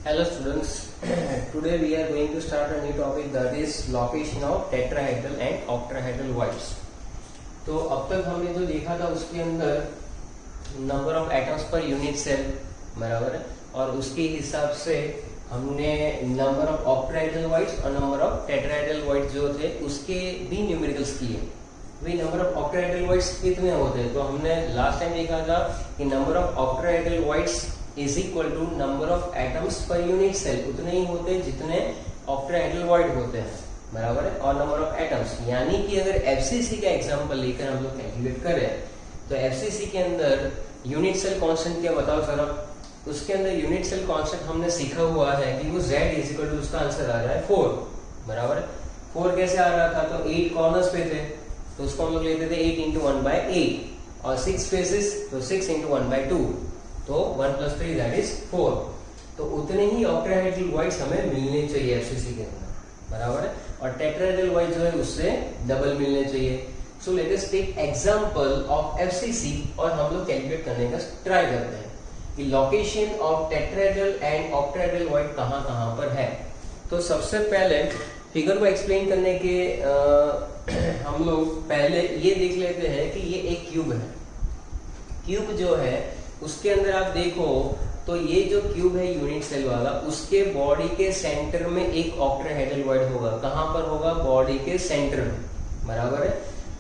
Hello students, today we are going to start a new topic that is location of tetrahedral and octahedral voids. तो अब तक हमने जो देखा था उसके अंदर number of atoms per unit cell बराबर है, और उसके हिसाब से हमने नंबर ऑफ ऑक्टाहेड्रल वॉइड्स और नंबर ऑफ टेट्राहेड्रल वॉइड्स जो थे उसके भी न्यूमेरिकल्स किए। भाई नंबर ऑफ ऑक्टाहेड्रल वॉइड्स कितने होते हैं, तो हमने लास्ट टाइम देखा था कि number of octahedral voids is equal to number of atoms per unit cell, उतने ही होते जितने ऑक्टाहेड्रल वॉइड होते हैं बराबर है, और नंबर ऑफ एटम्स। यानी कि अगर एफसीसी का एग्जांपल लेकर हम लोग कैलकुलेट करें तो एफसीसी के अंदर यूनिट सेल कांस्टेंट क्या बताओ सर। उसके अंदर यूनिट सेल कांस्टेंट हमने सीखा हुआ है कि वो z इज इक्वल टू, उसका आंसर आ रहा है 4 बराबर है। 4 कैसे आ रहा था, तो 8 कॉर्नर्स पे थे तो उसको हम लोग लेते थे 8 इंटू 1/8, और 6 स्पेसेस तो 6 इंटू 1/2, तो 1 + 3 दैट इज 4। तो उतने ही ऑक्टाहेड्रल वॉइड्स हमें मिलने चाहिए एफसीसी के अंदर बराबर है, और टेट्राहेड्रल वॉइड जो है उससे डबल मिलने चाहिए। So let us take example of FCC और हम लोग कैलकुलेट करने का ट्राई करते हैं कि location of tetrahedral and octahedral void कहां पर है। तो सबसे पहले फिगर को एक्सप्लेन करने के हम लोग पहले ये देख लेते हैं कि ये एक क्यूब है। क्यूब जो है उसके अंदर आप देखो तो ये जो क्यूब है यूनिट सेल वाला, उसके बॉडी के सेंटर में एक ऑक्टाहेड्रल वॉइड होगा। कहां पर होगा, बॉडी के सेंटर में बराबर है।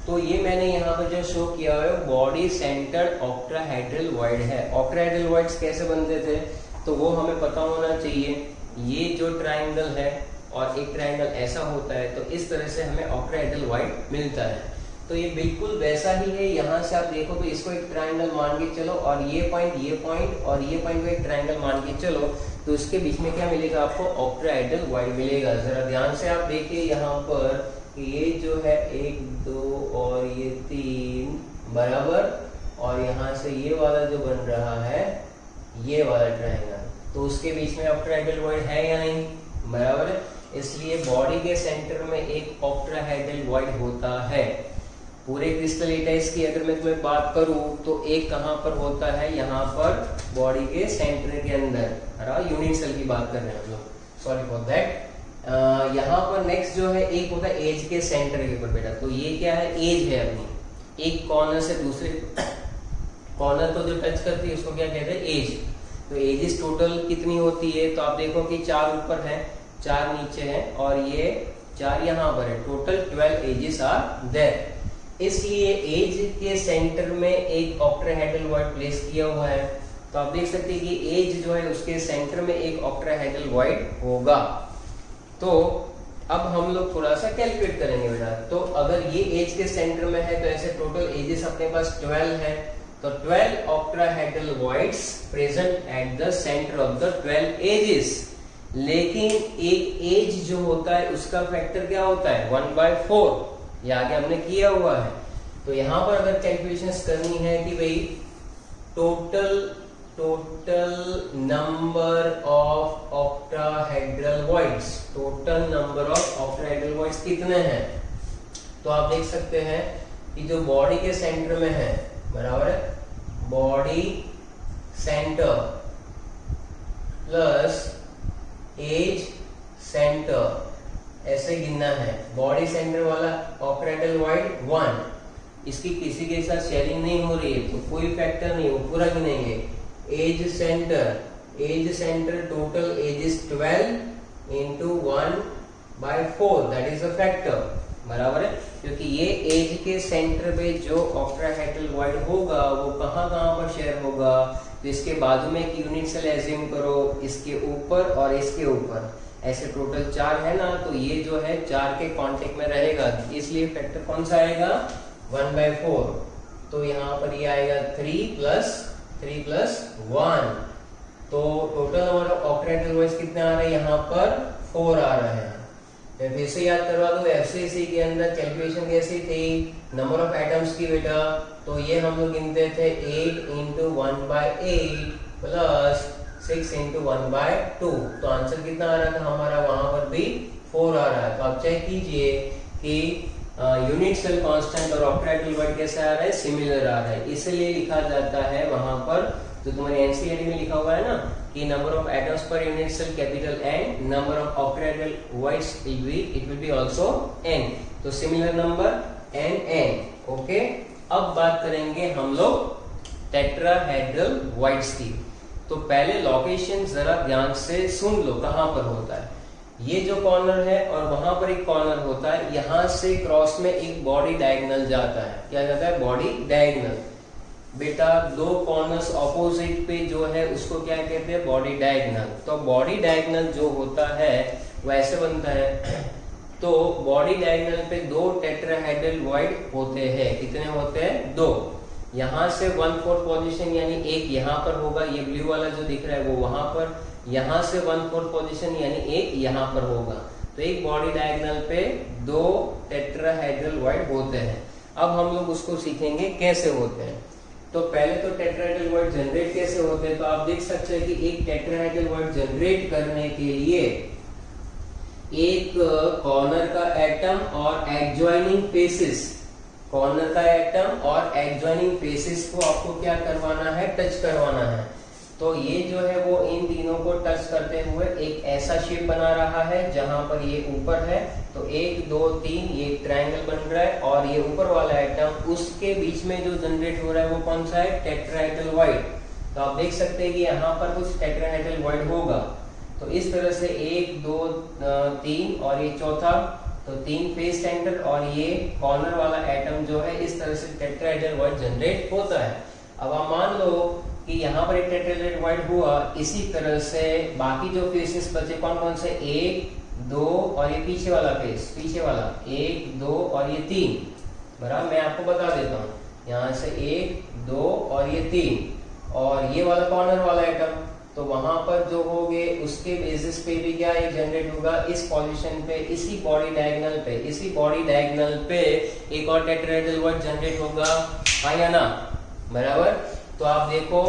तो ये मैंने यहाँ पर जो शो किया है बॉडी सेंटर ऑक्टाहेड्रल वॉइड है। ऑक्टाहेड्रल वॉइड्स कैसे बनते थे तो वो हमें पता होना चाहिए। ये जो ट्राइंगल है और एक ट्राइंगल ऐसा होता है, तो इस तरह से हमें ऑक्टाहेड्रल वॉइड मिलता है। तो ये बिल्कुल वैसा ही है। यहाँ से आप देखो तो इसको एक ट्राइंगल मान के चलो, और ये पॉइंट और ये पॉइंट को एक ट्राइंगल मान के चलो, तो उसके बीच में क्या मिलेगा आपको, ऑक्टाहेड्रल वॉइड मिलेगा। जरा ध्यान से आप देखिए यहाँ पर ये जो है 1 2 और ये 3 बराबर, और यहाँ से ये वाला जो बन रहा है ये वाला ट्राइंगल, तो उसके बीच में ऑक्टाहेड्रल वॉइड है या नहीं, बराबर है। इसलिए बॉडी के सेंटर में एक ऑक्टाहेड्रल वॉइड होता है। पूरे क्रिस्टलेटाइज की अगर मैं तुम्हें बात करूं तो एक कहां पर होता है, यहाँ पर बॉडी के सेंटर के अंदर, यूनिट सेल की बात कर रहे हैं हम लोग, सॉरी फॉर दैट। यहाँ पर नेक्स्ट जो है एक होता है एज के सेंटर के ऊपर बेटा। तो ये क्या है, एज है अपनी, एक कॉर्नर से दूसरे कॉर्नर को जो टच करती है उसको क्या कहते हैं, एज। तो एजेस टोटल कितनी होती है, तो आप देखो कि 4 ऊपर है 4 नीचे है और ये 4 यहाँ पर है, टोटल 12 एजेस आर देयर। इसलिए एज के सेंटर में एक ऑक्टाहेड्रल वॉइड प्लेस किया हुआ है। तो आप देख सकते हैं कि एज जो है उसके सेंटर में एक ऑक्टाहेड्रल वॉइड होगा। तो अब हम लोग थोड़ा सा कैलकुलेट करेंगे बेटा। तो अगर ये एज के सेंटर में है तो ऐसे टोटल एजेस अपने पास 12 है, तो 12 octahedral voids present at the centre of the 12 edges. लेकिन एक एज जो होता है उसका फैक्टर क्या होता है, 1/4, ये आगे हमने किया हुआ है। तो यहाँ पर अगर कैलकुलेशंस करनी है कि भाई total number of octahedral voids, total number of octahedral voids कितने हैं, तो आप देख सकते हैं कि जो बॉडी के सेंटर में है बराबर है, body centre plus edge centre, ऐसे गिनना है। बॉडी सेंटर वाला ऑक्टाहेड्रल वॉइड 1, इसकी किसी के साथ शेयरिंग नहीं हो रही है तो कोई फैक्टर नहीं, वो पूरा गिनेंगे। Edge centre total edge is 12 into 1/4 that is a factor बराबर है, क्योंकि ये एज के सेंटर पे जो ऑक्टाहेड्रल वॉइड होगा वो कहाँ पर शेयर होगा, तो इसके बाजू में एक यूनिट सेल एज्यूम करो, इसके ऊपर और इसके ऊपर, ऐसे टोटल 4 है ना, तो ये जो है 4 के कांटेक्ट में रहेगा, इसलिए फैक्टर कौन सा आएगा, 1/4। तो यहाँ पर ये आएगा 3 + 1, तो total number of octahedral voids कितने आ रहे हैं, यहाँ पर 4 आ रहे हैं। फिर से याद करवा दो, एफसीसी के अंदर कैलकुलेशन कैसी थी, नंबर ऑफ एटम्स की बेटा। तो ये हम लोग गिनते थे 8 इंटू 1/8 प्लस 6 इंटू 1/2, तो आंसर कितना आ रहा था हमारा, वहां पर भी 4 आ रहा है। तो आप चेक कीजिए कि यूनिट सेल कांस्टेंट और ऑक्टाहेड्रल वॉइड कैसे आ रहा है, सिमिलर आ रहा है। इसलिए लिखा जाता है वहां पर जो तुम्हारे एनसीईआरटी में लिखा हुआ है ना कि number of atoms per unit cell capital N, number of octahedral voids it will be also N। तो सिमिलर नंबर N। ओके, अब बात करेंगे हम लोग टेट्राहेड्रल वाइड्स की। तो पहले लोकेशन जरा ध्यान से सुन लो कहां पर होता है। ये जो कॉर्नर है और वहां पर एक कॉर्नर होता है, यहां से क्रॉस में एक बॉडी डायगोनल जाता है। क्या जाता है? Body diagonal. बेटा दो कॉर्नर्स ऑपोजिट पे जो है उसको क्या कहते हैं? Body diagonal. तो बॉडी डायगोनल जो होता है वैसे बनता है। तो बॉडी डायगोनल पे दो टेट्राहेड्रल वाइड होते हैं। कितने होते हैं? दो। यहां से 1/4 पोजीशन यानी एक यहां पर होगा, ये ब्लू वाला जो दिख रहा है वो वहां पर। यहां से 1/4 पोजीशन यानी एक यहां पर होगा। तो एक बॉडी डायगोनल पे दो टेट्राहेड्रल वाइड होते हैं। अब हम लोग उसको सीखेंगे कैसे होते हैं। तो पहले तो टेट्राहेड्रल वाइड जनरेट कैसे होते हैं, तो आप देख सकते हैं कि एक टेट्राहेड्रल वाइड जनरेट करने के लिए एक कॉर्नर का एटम और एडजॉइनिंग फेसेस, कॉर्नर का एटम और एडजॉइनिंग फेसेस को आपको क्या करवाना है? टच करवाना है। तो ये जो है वो इन तीनों को टच करते हुए एक ऐसा शेप बना रहा है जहां पर ये ऊपर है। तो 1 2 3 ये ट्रायंगल बन रहा है और ये ऊपर वाला एटम उसके बीच में जो जनरेट हो रहा है वो कौन सा है? Tetrahedral void. तो आप देख सकते हैं कि यहाँ पर कुछ टेट्राहेड्रल वाइड होगा। तो इस तरह से 1 2 3 और ये चौथा, तो 3 फेस सेंटर और ये कॉर्नर वाला एटम जो है इस तरह से टेट्राहेड्रल वाइड जनरेट होता है। अब आप मान लो कि यहाँ पर एक टेट्राहेड्रल वाइड हुआ, इसी तरह से बाकी जो फेसेस बचे कौन कौन से? 1 2 और ये पीछे वाला फेस, पीछे वाला 1 2 और ये 3। बराबर मैं आपको बता देता हूँ, यहाँ से 1 2 और ये 3 और ये वाला कॉर्नर वाला एटम। तो वहां पर जो होंगे उसके बेसिस पे भी क्या एक जनरेट होगा इस पोजीशन पे, इसी बॉडी डायगोनल पे, इसी बॉडी डायगोनल पे एक और टेट्राहेड्रल वाइड जनरेट होगा, हाँ या ना? बराबर। तो आप देखो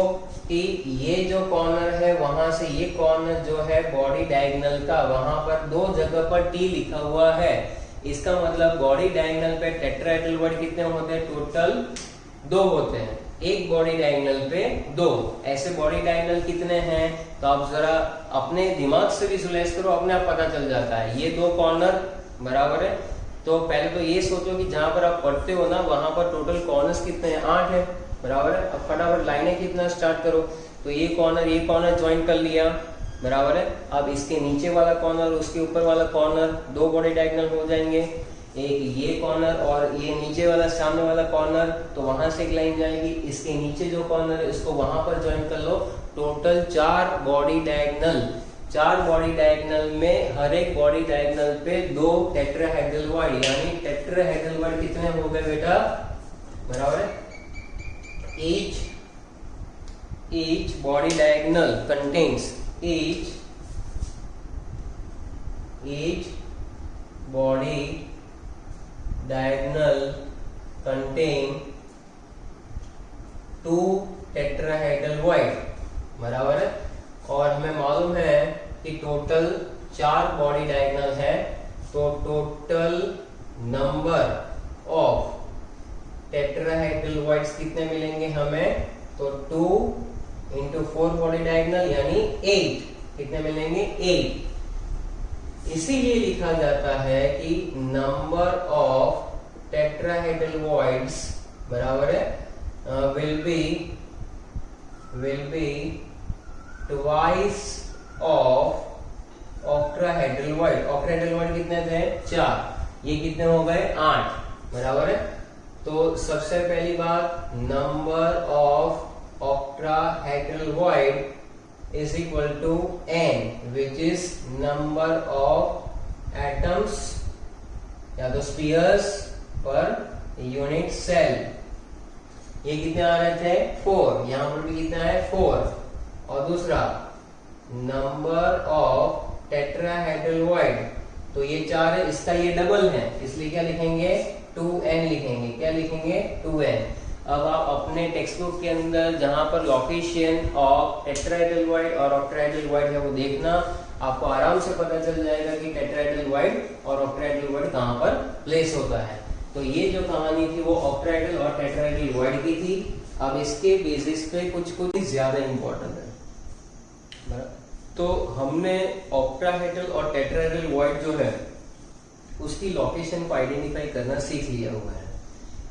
कि ये जो कॉर्नर है वहां से ये कॉर्नर जो है बॉडी डायगोनल का, वहां पर दो जगह पर T लिखा हुआ है। इसका मतलब बॉडी डायगोनल पे टेट्राहेड्रल वाइड कितने होते हैं? टोटल 2 होते हैं। एक बॉडी डायगोनल पे 2। ऐसे बॉडी डायगोनल कितने हैं? तो आप जरा अपने दिमाग से विजुअलाइज करो, अपने आप पता चल जाता है। ये 2 कॉर्नर बराबर है। तो पहले तो ये सोचो कि जहां पर आप पढ़ते हो ना वहां पर टोटल कॉर्नर्स कितने हैं? 8 है। बराबर है। अब फटाफट लाइनें कितना स्टार्ट करो। तो ये कॉर्नर ज्वाइन कर लिया, बराबर है। अब इसके नीचे वाला कॉर्नर, उसके ऊपर वाला कॉर्नर, 2 बॉडी डायगोनल हो जाएंगे। एक ये कॉर्नर और ये नीचे वाला सामने वाला कॉर्नर, तो वहां से एक लाइन जाएगी। इसके नीचे जो कॉर्नर है इसको वहां पर ज्वाइन कर लो। Total 4 body diagonal. 4 body diagonal में हर एक बॉडी डायगोनल पे 2 टेट्राहेड्रल वाइड, यानी टेट्राहेड्रल वाइड कितने हो गए बेटा? बराबर है। each body diagonal contains each body diagonal contain 2 tetrahedral void, बराबर है। और हमें मालूम है कि टोटल 4 बॉडी डायगोनल है, तो total number of tetrahedral wides कितने मिलेंगे हमें? तो 2 into 4 बॉडी डायगोनल यानी 8। कितने मिलेंगे? 8। इसीलिए लिखा जाता है कि नंबर ऑफ टेट्राहेड्रल वॉइड्स बराबर है will be twice of octahedral void. Octahedral void कितने थे? 4। ये कितने हो गए? 8, बराबर है। तो सबसे पहली बात, number of octahedral void is equal to n, which is number of atoms या तो स्फीयर्स पर यूनिट सेल। ये कितने आ रहे थे? 4। यहां पर भी कितना है? 4। और दूसरा नंबर ऑफ टेट्राहेड्रल वॉइड, तो ये 4 है, इसका ये डबल है, इसलिए क्या लिखेंगे? 2n लिखेंगे। क्या लिखेंगे? 2n। अब आप अपने टेक्स्ट बुक के अंदर जहां पर लोकेशन ऑफ टेट्राहेड्रल वाइड और ऑक्टाहेड्रल वाइड है वो देखना, आपको आराम से पता चल जाएगा कि टेट्राहेड्रल वाइड और ऑक्टाहेड्रल वाइड कहां पर प्लेस होता है। तो ये जो कहानी थी वो ऑक्टाहेड्रल और टेट्राहेड्रल वाइड की थी। अब इसके बेसिस पे कुछ ज्यादा इंपॉर्टेंट है। तो हमने ऑक्टाहेड्रल और टेट्राहेड्रल वॉइड जो है उसकी लोकेशन को आइडेंटिफाई करना सीख लिया हुआ है।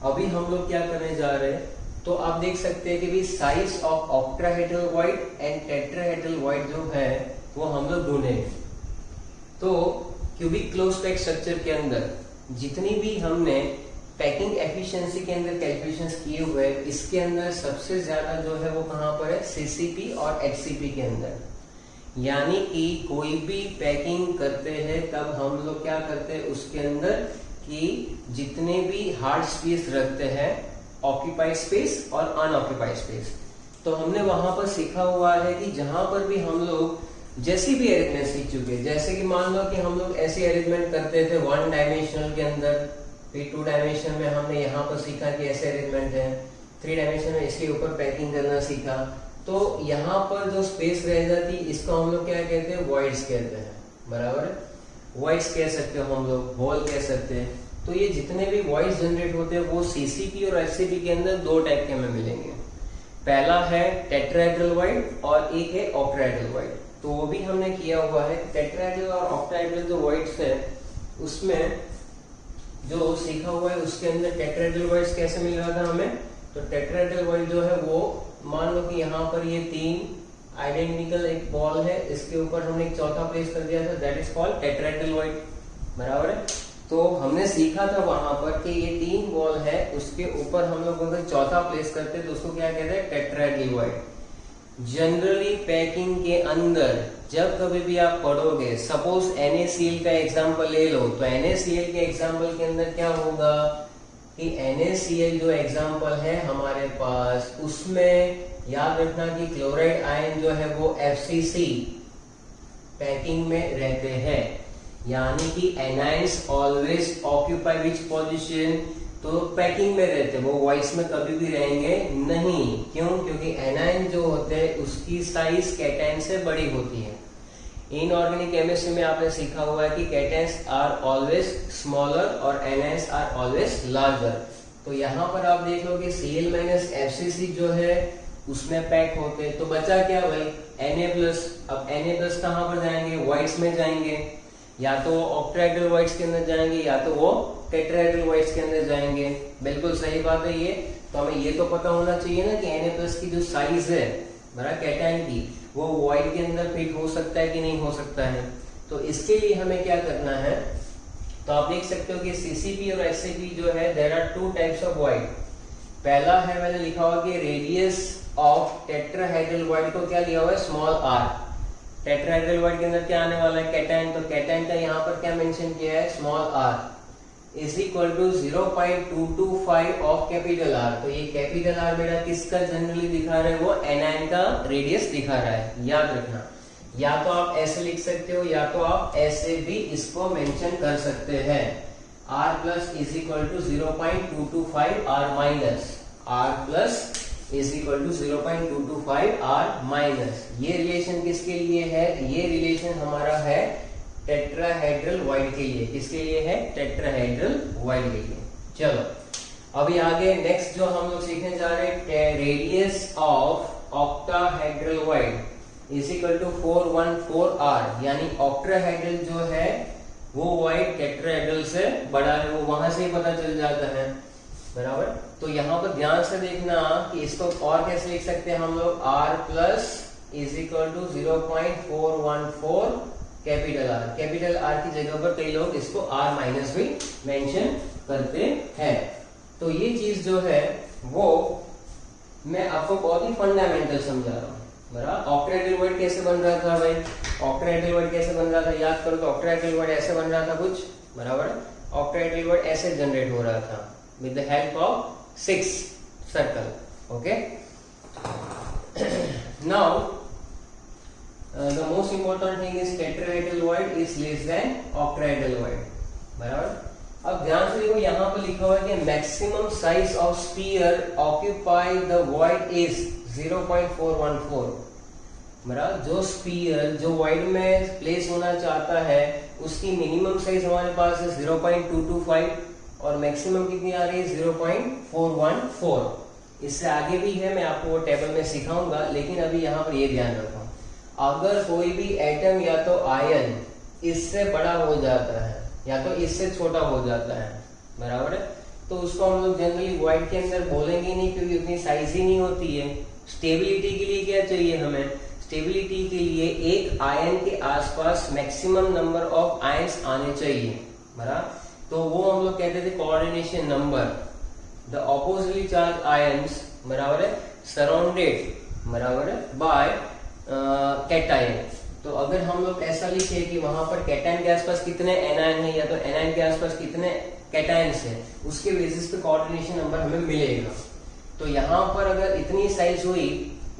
अभी हम लोग क्या करने जा रहे हैं, तो आप देख सकते हैं कि भी size of octahedral void and tetrahedral void जो है वो हम लोग ढूंढेंगे। तो क्यूबिक क्लोज पैक स्ट्रक्चर के अंदर जितनी भी हमने पैकिंग एफिशिएंसी के अंदर कैलकुलेशंस किए हुए, इसके अंदर सबसे ज्यादा जो है वो कहां पर है, सीसीपी और एचसीपी के अंदर। यानी कि कोई भी पैकिंग करते हैं तब हम लोग क्या करते हैं उसके अंदर कि जितने भी हार्ड स्पेस रखते हैं, ऑक्यूपाइड स्पेस और अनऑक्यूपाइड स्पेस, तो हमने वहां पर सीखा हुआ है कि जहां पर भी हम लोग जैसी भी अरेंजमेंट सीख चुके, जैसे कि मान लो कि हम लोग ऐसी अरेंजमेंट करते थे 1 डायमेंशनल के अंदर, फिर 2 डायमेंशन में हमने यहाँ पर सीखा कि ऐसे अरेंजमेंट है, 3 डायमेंशन में इसके ऊपर पैकिंग करना सीखा। तो यहाँ पर जो स्पेस रह जाती इसको हम लोग क्या कहते हैं, वॉइड्स कहते हैं, बराबर है। वॉइड्स कह सकते हो हम लोग, होल कह सकते हैं। तो ये जितने भी वॉइड्स जनरेट होते हैं वो सीसीपी और एचसीपी के अंदर 2 टाइप के हमें मिलेंगे। पहला है टेट्राहेड्रल वॉइड और एक है ऑक्टाहेड्रल वॉइड। तो वो भी हमने किया हुआ है। टेट्राहेड्रल और ऑक्टाहेड्रल जो वॉइड्स है उसमें जो सीखा हुआ है उसके अंदर टेट्राहेड्रल वॉइड्स कैसे मिल रहा था हमें, तो टेट्राहेड्रल वॉइड जो है वो मान लो कि यहाँ पर ये 3 आइडेंटिकल एक बॉल है, इसके ऊपर हमने एक चौथा प्लेस कर दिया था, that is called tetrahedral void, बराबर है। तो हमने सीखा था वहां पर कि ये 3 बॉल है, उसके ऊपर हम लोग अगर चौथा प्लेस करते हैं तो उसको क्या कहते हैं, टेट्राहेड्रल वॉइड। जनरली पैकिंग के अंदर जब कभी भी आप पढ़ोगे, सपोज NaCl का एग्जांपल ले लो, तो NaCl के एग्जांपल के अंदर क्या होगा कि NaCl जो एग्जांपल है हमारे पास, उसमें याद रखना कि क्लोराइड आयन जो है वो FCC पैकिंग में रहते हैं। यानी कि anions always occupy which position, तो पैकिंग में रहते हैं, वो वॉइस में कभी भी रहेंगे नहीं। क्यों? क्योंकि एनायन जो होते हैं उसकी साइज कैटायन से बड़ी होती है। इनऑर्गेनिक केमिस्ट्री में आपने सीखा हुआ है कि कैटायंस आर ऑलवेज स्मॉलर और एनायंस आर ऑलवेज लार्जर। तो यहाँ पर आप देख लो कि Cl- FCC जो है उसमें पैक होते हैं, तो बचा क्या भाई, Na+। अब Na+ कहाँ पर जाएंगे, वॉइड्स में जाएंगे, या तो ऑक्टाहेड्रल वॉइड्स के अंदर जाएंगे या तो वो टेट्राहेड्रल वॉइड्स के अंदर जाएंगे। बिल्कुल सही बात है ये। तो हमें ये तो पता होना चाहिए ना कि Na+ की जो साइज है बराबर कैटायन की, वो वॉइड के अंदर फिट हो सकता है कि नहीं हो सकता है। तो इसके लिए हमें क्या करना है, तो आप देख सकते हो कि सीसीपी और एचसीपी जो है there are 2 types of void. पहला है, मैंने लिखा हुआ कि रेडियस ऑफ टेट्राहेड्रल वॉइड को क्या लिया हुआ है, स्मॉल r। टेट्राहेड्रल वॉइड के अंदर क्या आने वाला है, कैटायन, तो कैटायन का यहाँ पर क्या मेंशन किया है, small r is equal to 0.225 of capital R। तो ये कैपिटल R मेरा किसका जनरली दिखा रहा है, वो एनायन का रेडियस दिखा रहा है, याद रखना। या तो आप ऐसे लिख सकते हो या तो आप ऐसे भी इसको मेंशन कर सकते हैं, R plus is equal to 0.225 R minus, R plus is equal to 0.225 R minus. ये रिलेशन किसके लिए है, ये रिलेशन हमारा है टेट्राहेड्रल वॉइड के लिए। किसके लिए है, टेट्राहेड्रल वॉइड के लिए। चलो अभी आगे नेक्स्ट जो हम लोग सीखने जा रहे हैं, radius of octahedral void is equal to 414 R। यानी ऑक्टाहेड्रल जो है वो वॉइड टेट्राहेड्रल से बड़ा है, वो वहां से ही पता चल जाता है, बराबर। तो यहाँ पर ध्यान से देखना कि इसको और कैसे लिख सकते हैं हम लोग, R plus is equal to 0.414 capital R। Capital R की जगह पर कई लोग इसको R माइनस भी मेंशन करते हैं। तो ये चीज जो है वो मैं आपको बहुत ही फंडामेंटल समझा रहा हूँ, बराबर। ऑक्टाहेड्रल वॉइड कैसे बन रहा था भाई, ऑक्टाहेड्रल वॉइड कैसे बन रहा था, याद करो तो ऑक्टाहेड्रल वॉइड ऐसे बन रहा था कुछ, बराबर। ऑक्टाहेड्रल वॉइड ऐसे जनरेट हो रहा था with the help of 6 circle, okay. Now the most important thing is tetrahedral void is less than octahedral void, बराबर। अब ध्यान से देखो यहाँ पर लिखा हुआ है कि maximum size of sphere occupy the void is 0.414, बराबर। जो स्फीयर जो वॉइड में प्लेस होना चाहता है उसकी मिनिमम साइज हमारे पास है 0.225 और मैक्सिमम कितनी आ रही है 0.414। इससे आगे भी है, मैं आपको वो टेबल में सिखाऊंगा, लेकिन अभी यहाँ पर ये ध्यान रखो। अगर कोई भी एटम या तो आयन इससे बड़ा हो जाता है या तो इससे छोटा हो जाता है, बराबर है, तो उसको हम लोग जनरली वॉइड के अंदर बोलेंगे नहीं, क्योंकि उतनी साइज ही नहीं होती है। स्टेबिलिटी के लिए क्या चाहिए हमें? स्टेबिलिटी के लिए एक आयन के आसपास मैक्सिमम नंबर ऑफ आयंस आने चाहिए, बराबर। तो वो हम लोग कहते थे coordination number. The oppositely charge ions, बराबर है, सराउंडेड, बराबर है, बाय कैटायन। तो अगर हम लोग ऐसा लिखे कि वहां पर कैटायन के आसपास कितने एनायन है या तो एनायन के आसपास कितने कैटायंस है, उसके बेसिस पे कोऑर्डिनेशन नंबर हमें मिलेगा। तो यहाँ पर अगर इतनी साइज हुई,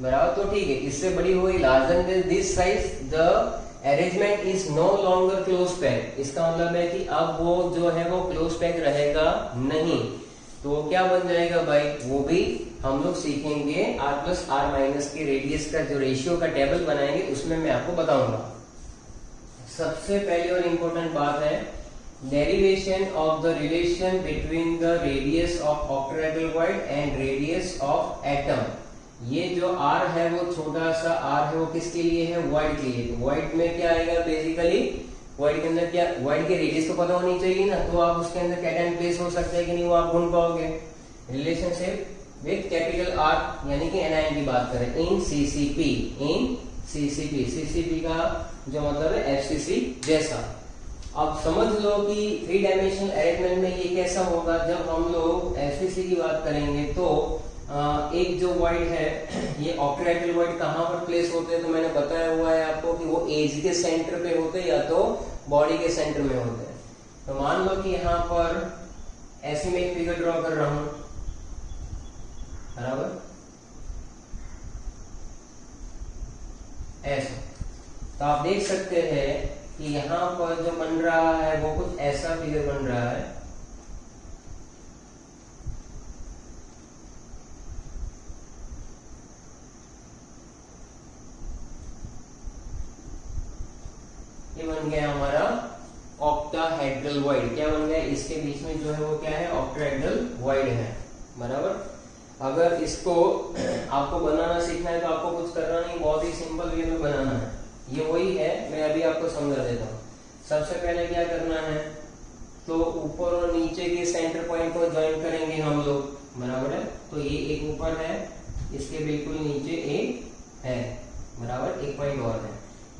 बराबर, तो ठीक है। इससे बड़ी हुई larger than this size, the arrangement is no longer close pack. इसका मतलब है कि अब वो जो है वो क्लोज पैक रहेगा नहीं। तो क्या बन जाएगा भाई? वो भी हम लोग सीखेंगे। r प्लस आर माइनस के रेडियस का जो रेशियो का टेबल बनाएंगे उसमें मैं आपको बताऊंगा। सबसे पहली और इम्पोर्टेंट बात है derivation of the relation between the radius of octahedral void and radius of atom. ये जो r है वो छोटा सा r है, वो किसके लिए है? वॉइड के लिए। वॉइड में क्या आएगा? बेसिकली वॉइड के अंदर क्या, वॉइड के रेडियस तो पता होनी चाहिए ना, तो आप उसके अंदर कैटायन प्लेस हो सकता है कि नहीं, वो आप ढूंढ पाओगे। रिलेशनशिप विद कैपिटल R यानी कि एनायन की बात करें, इन CCP, इन CCP। CCP का जो मतलब है FCC जैसा। अब समझ लो कि 3 डायमेंशनल अरेंजमेंट में ये कैसा होगा। जब हम लोग FCC की बात करेंगे तो एक जो वॉइड है, ये ऑक्टाहेड्रल वॉइड कहाँ पर प्लेस होते हैं? तो मैंने बताया हुआ है आपको कि वो एज के सेंटर पे होते हैं या तो बॉडी के सेंटर में होते हैं। तो मान लो कि यहाँ पर ऐसे में एक फिगर ड्रॉ कर रहा हूं, बराबर, ऐसा। तो आप देख सकते हैं कि यहाँ पर जो बन रहा है वो कुछ ऐसा फिगर बन रहा है। ये बन गया हमारा ऑक्टाहेड्रल वॉइड। क्या बन गया? इसके बीच में जो है वो क्या है? ऑक्टाहेड्रल वॉइड है, बराबर। अगर इसको आपको बनाना सीखना है तो आपको कुछ करना नहीं, बहुत ही सिंपल वे में बनाना है। ये वही है, मैं अभी आपको समझा देता हूँ। सबसे पहले क्या करना है, तो ऊपर और नीचे के सेंटर पॉइंट को ज्वाइन करेंगे हम लोग, बराबर है। तो ये एक ऊपर है, इसके बिल्कुल नीचे एक है, बराबर, एक पॉइंट और है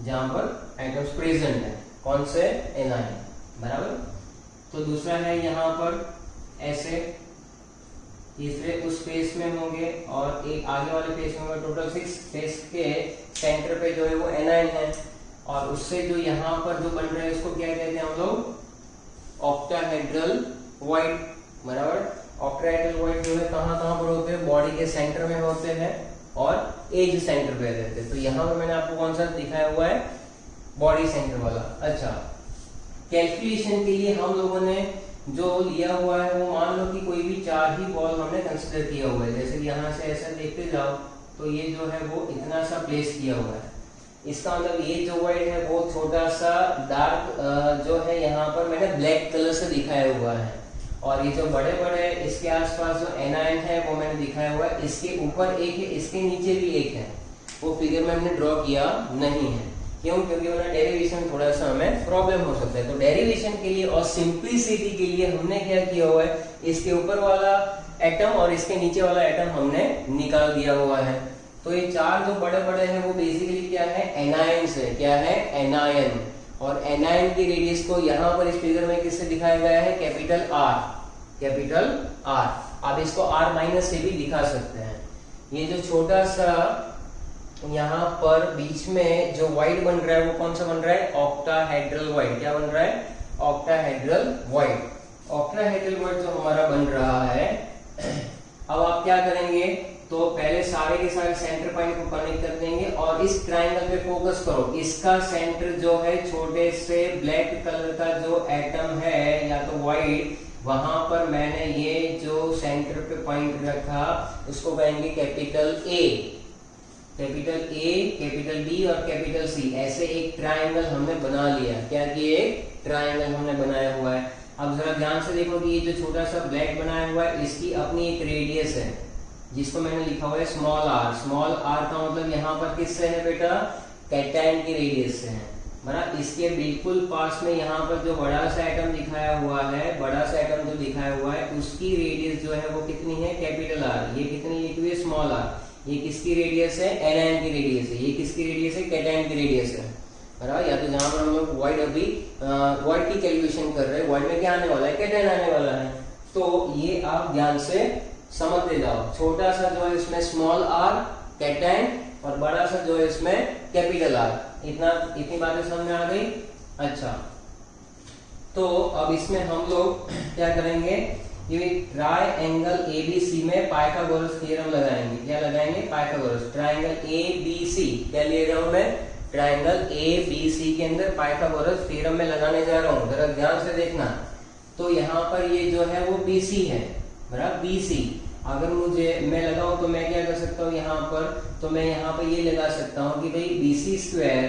जहां पर एटम्स प्रेजेंट है। कौन से? एनायन, बराबर। तो दूसरा है यहाँ पर ऐसे, तीसरे उस फेस में होंगे और एक आगे वाले फेस में होंगे। टोटल 6 फेस के सेंटर पे जो है वो एनायन है, और उससे जो यहाँ पर जो बन रहा है उसको क्या कहते हैं हम लोग? ऑक्टाहेड्रल वॉइड, बराबर। ऑक्टाहेड्रल वॉइड जो है कहाँ कहाँ पर होते हैं? बॉडी के सेंटर में होते हैं और एज सेंटर पे रहते हैं। तो यहाँ पर मैंने आपको कौन सा दिखाया हुआ है? बॉडी सेंटर वाला। अच्छा, कैलकुलेशन के लिए हम लोगों ने जो लिया हुआ है वो मान लो कि कोई भी 4 ही बॉल हमने कंसिडर किया हुआ है। जैसे कि यहाँ से ऐसा देखते जाओ तो ये जो है वो इतना सा प्लेस किया हुआ है। इसका मतलब ये जो वॉइड है वो छोटा सा डार्क जो है यहाँ पर मैंने ब्लैक कलर से दिखाया हुआ है, और ये जो बड़े बड़े इसके आसपास जो एनायन है वो मैंने दिखाया हुआ है। इसके ऊपर एक है, इसके नीचे भी एक है, वो फिगर में हमने ड्रॉ किया नहीं है। क्यों? क्योंकि वरना डेरिवेशन थोड़ा सा हमें प्रॉब्लम हो सकता है। तो डेरिवेशन के लिए और सिंप्लिसिटी के लिए हमने क्या किया हुआ है, इसके ऊपर वाला एटम और इसके नीचे वाला एटम हमने निकाल दिया हुआ है। तो ये 4 जो बड़े बड़े हैं वो बेसिकली क्या है? एनायंस है। क्या है? एनायन। और एनायन की रेडियस को यहाँ पर इस फिगर में किससे दिखाया गया है? Capital R, capital R। अब इसको R माइनस से भी दिखा सकते हैं। ये जो छोटा सा यहाँ पर बीच में जो वॉइड बन रहा है वो कौन सा बन रहा है? Octahedral void. क्या बन रहा है? Octahedral void. ऑक्टाहेड्रल वॉइड जो हमारा बन रहा है, अब आप क्या करेंगे, तो पहले सारे के सारे सेंटर पॉइंट को कनेक्ट कर देंगे और इस ट्राइंगल पे फोकस करो। इसका सेंटर जो है छोटे से ब्लैक कलर का जो एटम है या तो व्हाइट, वहां पर मैंने ये जो सेंटर पे पॉइंट रखा उसको कहेंगे capital A, capital A, capital B और कैपिटल सी। ऐसे एक ट्राइंगल हमने बना लिया। क्या कि एक ट्राइंगल हमने बनाया हुआ है। अब जरा ध्यान से देखो कि ये जो छोटा सा ब्लैक बनाया हुआ है इसकी अपनी एक रेडियस है जिसको मैंने लिखा हुआ है स्मॉल आर। स्मॉल आर का मतलब यहाँ पर किससे है बेटा? कैटायन की रेडियस से है, बराबर। इसके बिल्कुल पास में यहाँ पर जो बड़ा सा एटम दिखाया हुआ है, बड़ा सा एटम जो दिखाया हुआ है, उसकी रेडियस जो है वो कितनी है, कैपिटल आर। ये कितनी लिखी हुई है, स्मॉल आर। ये किसकी रेडियस है, एनायन की रेडियस है। ये किसकी रेडियस है, कैटायन की रेडियस है, बराबर। या तो जहां पर हम लोग वॉइड अभी वॉइड की कैलकुलेशन कर रहे हैं, वॉइड में क्या आने वाला है, कैटायन आने वाला है। तो ये आप ध्यान से समझते जाओ। छोटा सा जो है इसमें स्मॉल आर कैटायन, और बड़ा सा जो है इसमें कैपिटल आर। इतनी बातें समझ में आ गई। अच्छा, तो अब इसमें हम लोग क्या करेंगे, ये ट्राइंगल एबीसी में पाइथागोरस थ्योरम लगाएंगे। क्या लगाएंगे, पाइथागोरस। ट्राइंगल एबीसी क्या ले रहा हूं मैं, ट्राइंगल एबीसी के अंदर पाइथागोरस थ्योरम में लगाने जा रहा हूं, जरा ध्यान से देखना। तो यहाँ पर ये जो है वो बीसी है, बराबर, बीसी। अगर मैं लगाऊं तो मैं क्या कर सकता हूँ यहाँ पर, तो मैं यहाँ पर ये लगा सकता हूँ कि भाई BC square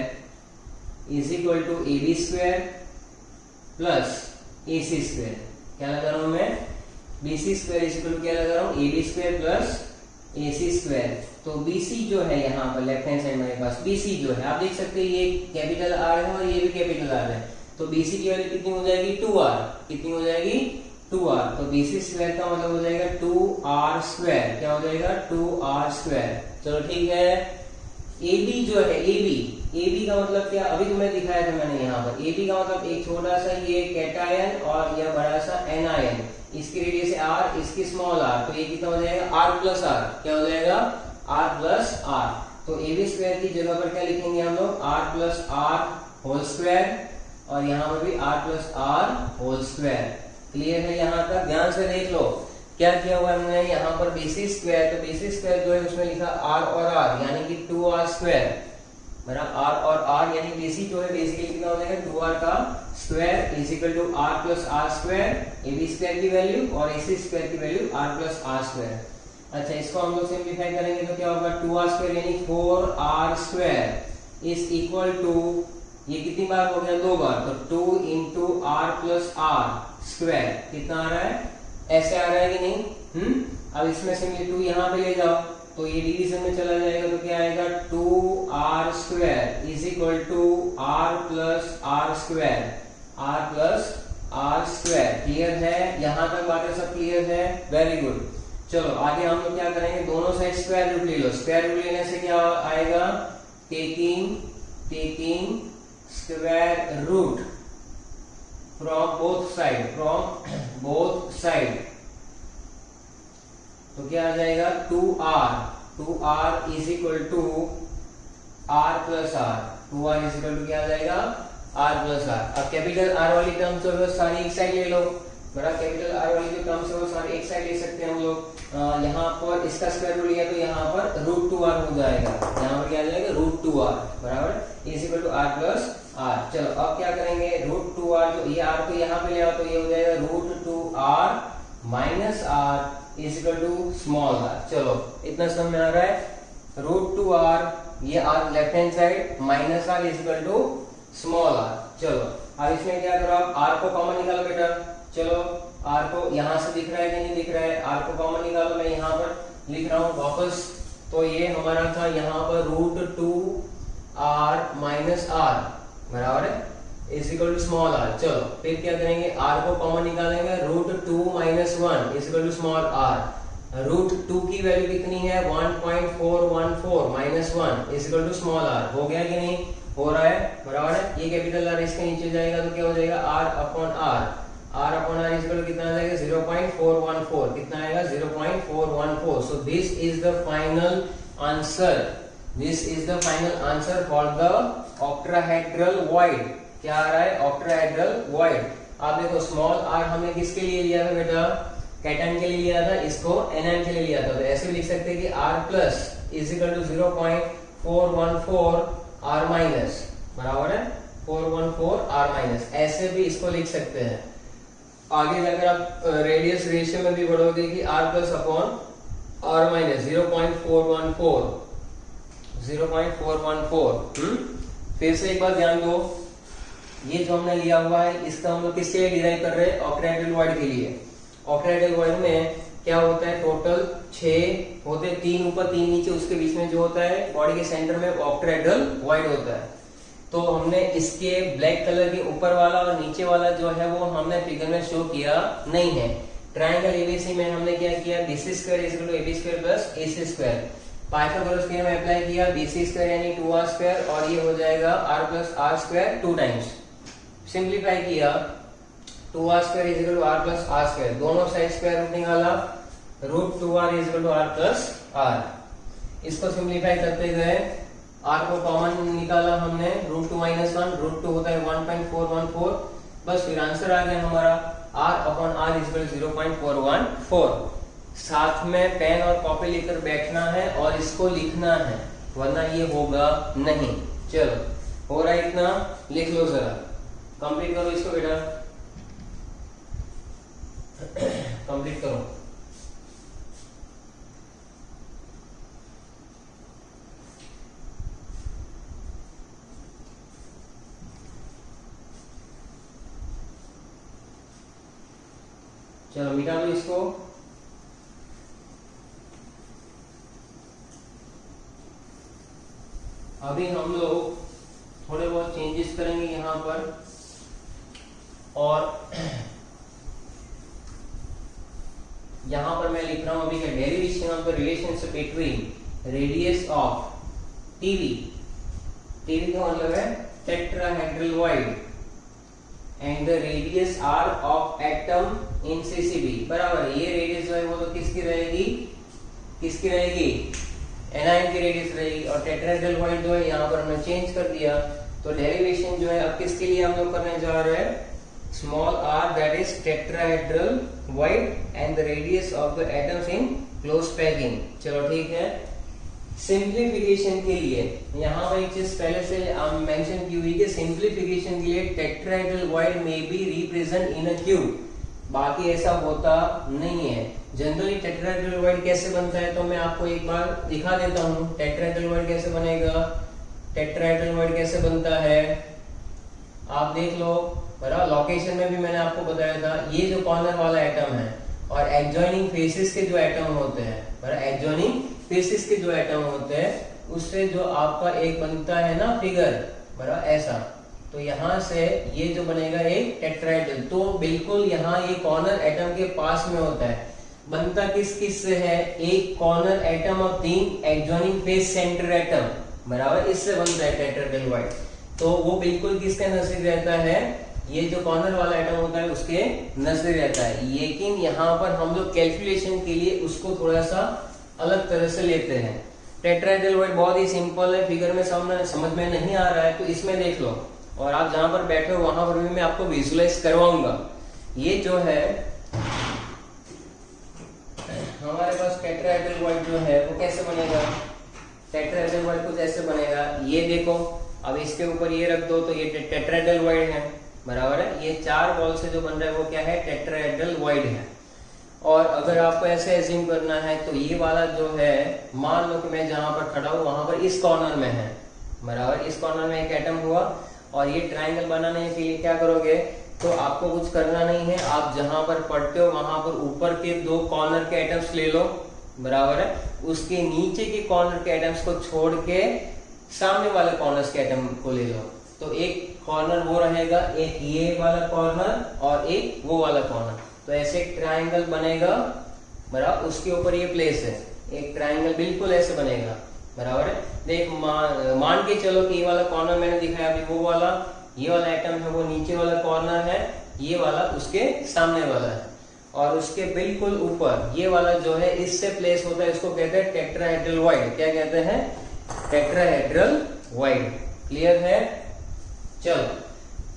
is equal to A B square plus A C square. क्या लगा रहा हूं मैं, BC square is equal to क्या लगा रहा हूँ, A B square plus A C square. तो बीसी जो है यहाँ पर लेफ्ट हैंड साइड मेरे पास बीसी जो है, आप देख सकते हैं ये कैपिटल आर है और ये भी कैपिटल आर है। तो बीसी की वैल्यू कितनी हो जाएगी, 2r। कितनी हो जाएगी, 2r। तो बीसी स्क्वायर का मतलब हो जाएगा 2r स्क्वायर। क्या हो जाएगा, 2r स्क्वायर। चलो ठीक है। AB जो है, AB का मतलब क्या, अभी तो मैं दिखाया था मैंने यहाँ पर। AB का मतलब एक छोटा सा ये कैटायन और यह बड़ा सा एनायन, इसकी रेडियस है r, इसकी स्मॉल r। तो ये कितना हो जाएगा, r प्लस r। क्या हो जाएगा, r प्लस r। तो AB स्क्वायर की जगह पर क्या लिखेंगे हम लोग, r plus r whole square, और यहाँ पर भी r plus r whole square. Clear है यहाँ तक, ध्यान से देख लो क्या किया हुआ हमने यहाँ पर बीसी स्क्वायर। तो बीसी स्क्वायर जो है उसमें लिखा r और r, यानी कि 2r स्क्वायर, बराबर। r और r यानी बीसी जो है बेसिकली कितना हो जाएगा, 2r का square is equal to r plus r square, ab square की वैल्यू और ac स्क्वायर की value r plus r square. अच्छा, इसको हम लोग सिंप्लीफाई करेंगे तो क्या होगा, 2r स्क्वायर यानी 4r square is equal to, ये कितनी बार हो गया, 2 बार। तो 2 into r plus r square कितना आ रहा है, ऐसे आ रहा है कि नहीं। अब इसमें से 2 यहाँ पे ले जाओ तो ये डिवीजन में चला जाएगा, तो क्या आएगा, 2r square is equal to r plus r square, r plus r square. Clear है, यहाँ तक बातें सब क्लियर है, वेरी गुड। चलो आगे हम लोग क्या करेंगे, दोनों साइड स्क्वायर रूट ले लो। स्क्वायर रूट लेने से क्या आएगा, taking square root from both side, तो क्या आ जाएगा, 2r is equal to r plus r। 2r is equal to क्या आ जाएगा, r प्लस r। अब कैपिटल R वाली टर्म जो है सारी एक साइड ले लो, बड़ा। कैपिटल R वाली जो टर्म्स है वो सारी एक साइड ले सकते हैं हम लोग। यहाँ पर इसका स्क्वायर रूट लिया तो यहाँ पर रूट 2r हो जाएगा, यहाँ पर क्या आ जाएगा, रूट 2r, बराबर, is equal to r plus r। चलो अब क्या करेंगे, रूट 2r, जो ये r को यहाँ पे ले आओ तो ये हो जाएगा root 2r minus r is equal to small r। चलो इतना समझ में आ रहा है, रूट 2r, ये r left hand side, minus r is equal to small r। चलो अब इसमें क्या करो, आप r को कॉमन निकालो बेटा। चलो r को यहाँ से दिख रहा है कि नहीं दिख रहा है, r को कॉमन निकालो। मैं यहाँ पर लिख रहा हूँ वापस, तो ये हमारा था यहाँ पर रूट 2r माइनस r, बराबर है, is equal to small r। चलो फिर क्या करेंगे, r को कॉमन निकालेंगे, root 2 minus 1 is equal to small r। Root 2 की वैल्यू कितनी है, 1.414 minus 1 is equal to small r। हो गया कि नहीं, हो रहा है, बराबर है। ये कैपिटल R इसके नीचे जाएगा तो क्या हो जाएगा, r upon r is equal to कितना आ जाएगा, 0.414। कितना आएगा, 0.414। So this is the final answer for the octahedral void. क्या आ रहा है, ऑक्टाहेड्रल वॉइड। आप देखो स्मॉल r हमने किसके लिए लिया था बेटा, कैटायन के लिए लिया था, इसको एनायन के लिए लिया था। तो ऐसे लिख सकते हैं कि r plus is equal to 0.414 r minus, बराबर है, 414 r माइनस। ऐसे भी इसको लिख सकते हैं। आगे जाकर आप रेडियस रेशियो में भी बढ़ोगे कि r plus upon r minus 0.414। फिर से एक बार ध्यान दो, ये जो हमने लिया हुआ है इसका हम लोग किसके लिए डिराइव कर रहे हैं, ऑक्टाहेड्रल वॉइड के लिए। ऑक्टाहेड्रल वॉइड में क्या होता है, टोटल 6 होते हैं, 3 ऊपर 3 नीचे, उसके बीच में जो होता है बॉडी के सेंटर में ऑक्टाहेड्रल वॉइड होता है। तो हमने इसके ब्लैक कलर के ऊपर वाला और नीचे वाला जो है वो हमने फिगर में शो किया नहीं है। ट्राइंगल एबीसी में हमने क्या किया, BC square is equal to AB square plus AC square. Pythagoras theorem में अप्लाई किया, बीसी स्क्वायर यानी 2r स्क्वायर और ये हो जाएगा r plus r square 2 times. Simplify किया, 2r square is equal to r plus r square, दोनों side square root निकाला, root 2r is equal to r plus r। इसको सिंप्लीफाई करते गए, r को कॉमन निकाला हमने, रूट 2 माइनस 1, रूट 2 होता है 1.414, बस फिर आंसर आ गया हमारा r upon r is equal to 0.414। साथ में पेन और कॉपी लेकर बैठना है और इसको लिखना है, वरना ये होगा नहीं। चलो हो रहा है इतना, लिख लो जरा, कंप्लीट करो इसको बेटा, कंप्लीट करो। चलो मिटा दो इसको। अभी हम लोग थोड़े बहुत चेंजेस करेंगे यहाँ पर, और यहाँ पर मैं लिख रहा हूं अभी derivation of the relationship between radius of TV, TV का मतलब है tetrahedral void, and the radius R of atom in CCB, बराबर। ये रेडियस जो है वो तो किसकी रहेगी, किसकी रहेगी, एनायन की रेडियस रहेगी, और टेट्राहेड्रल वॉइड जो है यहाँ पर हमने चेंज कर दिया। तो डेरिवेशन जो है अब किसके लिए हम लोग करने जा रहे हैं, small r that is tetrahedral wide and the radius of the atoms in close packing। चलो ठीक है, सिंप्लीफिकेशन के लिए यहाँ पर एक चीज पहले से मेंशन की हुई कि सिंप्लीफिकेशन के लिए टेट्राहेड्रल वॉइड में be represent in a cube, बाकी ऐसा होता नहीं है। जनरली टेट्राहेड्रल वॉइड कैसे बनता है तो मैं आपको एक बार दिखा देता हूँ, टेट्राहेड्रल वॉइड कैसे बनेगा। टेट्राहेड्रल वॉइड कैसे बनता है आप देख लो, बराबर। लोकेशन में भी मैंने आपको बताया था, ये जो कॉर्नर वाला एटम है और एडजॉइनिंग फेसेस के जो एटम होते हैं, बराबर, एडजॉइनिंग फेसेस के जो एटम होते हैं उससे जो आपका एक बनता है ना फिगर, बराबर, ऐसा। तो यहाँ से ये जो बनेगा एक टेट्राहेड्रल, तो बिल्कुल यहाँ ये कॉर्नर एटम के पास में होता है। बनता किस किस से है, एक कॉर्नर एटम और 3 एडजॉइनिंग फेस सेंटर एटम, बराबर, इससे बनता है टेट्राहेड्रल वॉइड। तो वो बिल्कुल किसके नजदीक रहता है, ये जो कॉर्नर वाला एटम होता है उसके नजदीक रहता है। लेकिन यहाँ पर हम लोग कैलकुलेशन के लिए उसको थोड़ा सा अलग तरह से लेते हैं। टेट्राहेड्रल वॉइड बहुत ही सिंपल है, फिगर में समझ में नहीं आ रहा है तो इसमें देख लो, और आप जहां पर बैठे हो वहां पर भी मैं आपको विजुअलाइज करवाऊंगा। ये जो है हमारे पास टेट्राहेड्रल वॉइड जो है वो कैसे बनेगा, टेट्राहेड्रल वॉइड कुछ ऐसे बनेगा। ये देखो, अब इसके ऊपर ये रख दो तो ये टेट्राहेड्रल वॉइड है, बराबर है। ये 4 बॉल से जो बन रहा है वो क्या है, टेट्राहेड्रल वॉइड है। और अगर आपको ऐसे एज्यूम करना है तो ये वाला जो है, मान लो कि मैं जहां पर खड़ा हूं वहां पर इस कॉर्नर में है, बराबर, इस कॉर्नर में एक एटम हुआ, और ये ट्राइंगल बनाने के लिए क्या करोगे, तो आपको कुछ करना नहीं है, आप जहां पर पढ़ते हो वहां पर ऊपर के 2 कॉर्नर के एटम्स ले लो, बराबर है। उसके नीचे के कॉर्नर के एटम्स को छोड़ के सामने वाले कॉर्नर्स के एटम को ले लो, तो एक कॉर्नर वो रहेगा, एक ये वाला कॉर्नर और एक वो वाला कॉर्नर। तो ऐसे एक ट्राइंगल बनेगा, बराबर, उसके ऊपर ये प्लेस है, एक ट्राइंगल बिल्कुल ऐसे बनेगा, बराबर है। देख मान के चलो कि ये वाला कॉर्नर मैंने दिखाया अभी, वो वाला ये वाला एटम है वो नीचे वाला कॉर्नर है, ये वाला उसके सामने वाला है, और उसके बिल्कुल ऊपर ये वाला जो है इससे प्लेस होता है, इसको कहते हैं टेट्राहेड्रल वॉइड। क्या कहते हैं, टेट्राहेड्रल वॉइड। क्लियर है। चलो,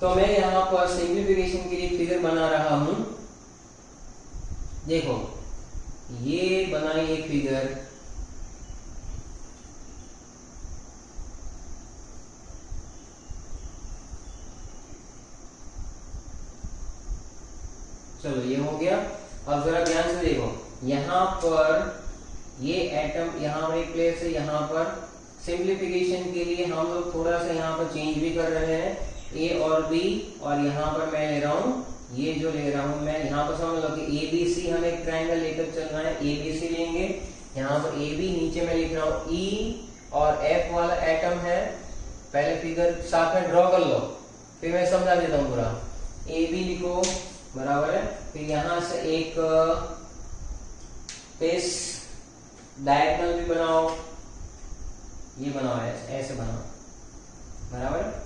तो मैं यहाँ पर सिंप्लीफिकेशन के लिए फिगर बना रहा हूं। देखो, ये बनाई एक फिगर, चलो ये हो गया। अब जरा ध्यान से देखो, यहाँ पर ये एटम यहाँ एक प्लेस है, यहाँ पर सिंप्लीफिकेशन के लिए हम लोग थोड़ा सा यहाँ पर चेंज भी कर रहे हैं, ए और बी, और यहाँ पर मैं ले रहा हूँ ये जो ले रहा हूं मैं यहाँ पर समझ लो कि ABC हम एक ट्राइंगल लेकर चल रहे हैं, ABC लेंगे। यहाँ पर AB नीचे में लिख रहा हूँ E और F वाला एटम है। पहले फिगर साथ में ड्रॉ कर लो, फिर मैं समझा देता हूँ पूरा। AB लिखो, बराबर है। फिर यहाँ से एक फेस डायगोनल भी बनाओ, ये बनाओ, ऐसे बनाओ, बराबर।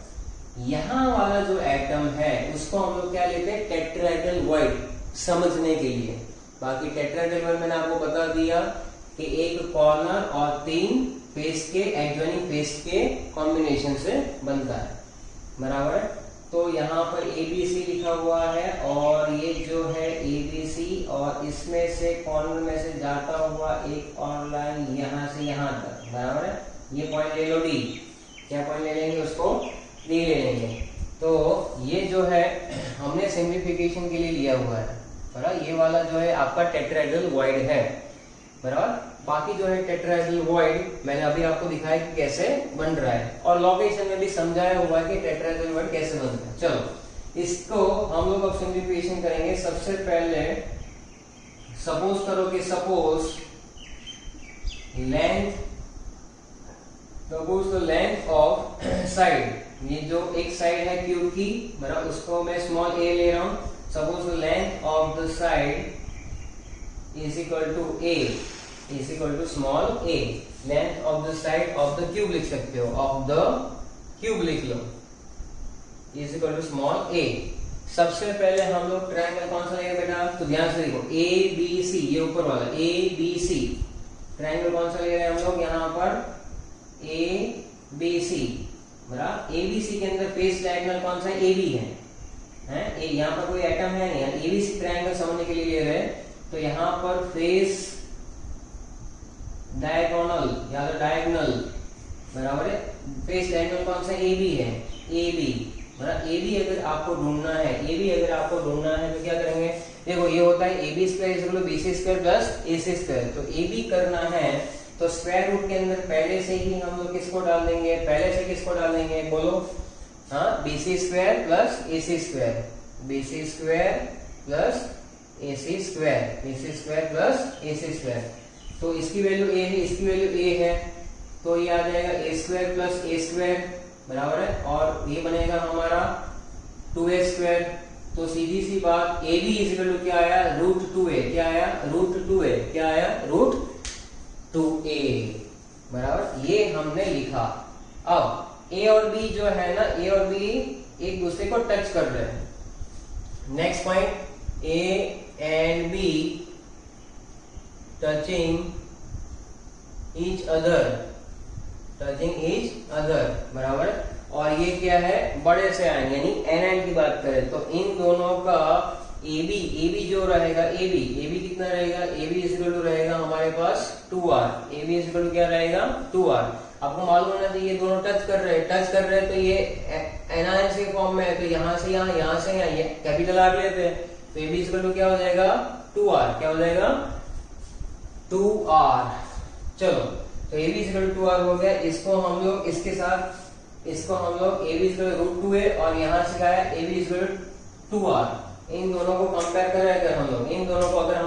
यहाँ वाला जो एटम है उसको हम लोग क्या लेते हैं, टेट्राहेड्रल वॉइड, समझने के लिए। बाकी टेट्राहेड्रल वॉइड मैंने आपको बता दिया कि एक कॉर्नर और 3 फेस के एडजॉइनिंग फेस के कॉम्बिनेशन से बनता है, बराबर है। तो यहाँ पर ABC लिखा हुआ है और ये जो है ABC और इसमें से कॉर्नर में से जाता हुआ एक और लाइन यहाँ से यहाँ तक, बराबर है। ये पॉइंट ले लो D, क्या पॉइंट ले लेंगे उसको, D ले लेंगे। तो ये जो है हमने सिंप्लीफिकेशन के लिए लिया हुआ है, बराबर। ये वाला जो है आपका टेट्राहेड्रल वॉइड है, बराबर। बाकी जो है टेट्राहेड्रल वॉइड मैंने अभी आपको दिखाया कि कैसे बन रहा है और लोकेशन में भी समझाया हुआ है कि टेट्राहेड्रल वॉइड कैसे बनता है। चलो इसको हम लोग अब सिंप्लीफिकेशन करेंगे। सबसे पहले सपोज करो कि सपोज लेंथ ऑफ साइड, ये जो एक साइड है क्यूब की, बराबर, उसको मैं स्मॉल a ले रहा हूं। Suppose length of the side is equal to a, is equal to small a। Length of the side of the cube लिख सकते हो, ऑफ द क्यूब लिख लो, is equal to small a। सबसे पहले हम लोग ट्रायंगल कौन सा लेंगे बेटा, तो ध्यान से देखो, ABC, ये ऊपर वाला ABC ट्रायंगल कौन सा ले रहे हैं हम लोग, यहाँ पर ABC, बराबर। ABC के अंदर फेस डायगोनल कौन सा है, AB है, यहाँ पर कोई एटम है नहीं, ABC ट्रायंगल समझने के लिए ले रहे हैं। तो यहाँ पर फेस डायगोनल या तो डायगोनल, बराबर है। फेस डायगोनल कौन सा, AB है, AB, बराबर। AB अगर आपको ढूंढना है, AB अगर आपको ढूंढना है तो क्या करेंगे, देखो ये होता है AB square is equal to BC square plus AC square. तो AB करना है तो स्क्वायर रूट के अंदर पहले से ही हम लोग किसको डाल देंगे, पहले से किसको डाल देंगे, बोलो, हाँ, BC square plus AC square, BC square plus AC square, BC square plus AC square. तो इसकी वैल्यू A है, इसकी वैल्यू A है, तो ये आ जाएगा A square plus A square, बराबर है। और ये बनेगा हमारा 2A स्क्वायर। तो सीधी सी बात, AB इज इक्वल टू क्या आया, रूट 2A, क्या आया, रूट 2A, क्या आया, रूट 2A, बराबर। ये हमने लिखा। अब A और B जो है ना, A और B एक दूसरे को टच कर रहे हैं। Next point, A and B touching each other, बराबर। और ये क्या है, बड़े से आएंगे, यानी एन की बात करें तो इन दोनों का AB जो रहेगा, AB कितना रहेगा, AB इज इक्वल टू रहेगा हमारे पास 2R, AB is equal to क्या रहेगा, 2R। आपको मालूम होना चाहिए दोनों टच कर रहे हैं, तो ये एनालिस के फॉर्म में है, तो यहाँ से यहाँ से यहाँ, ये कैपिटल R लेते हैं, तो AB इज इक्वल टू क्या हो जाएगा, 2R, क्या हो जाएगा, 2R। चलो, तो AB is equal to 2R हो गया। इसको हम लोग इसके साथ, इसको हम लोग AB is equal to root 2A और यहाँ से क्या है, AB is equal to 2R। इन दोनों को कंपेयर करें, अगर हम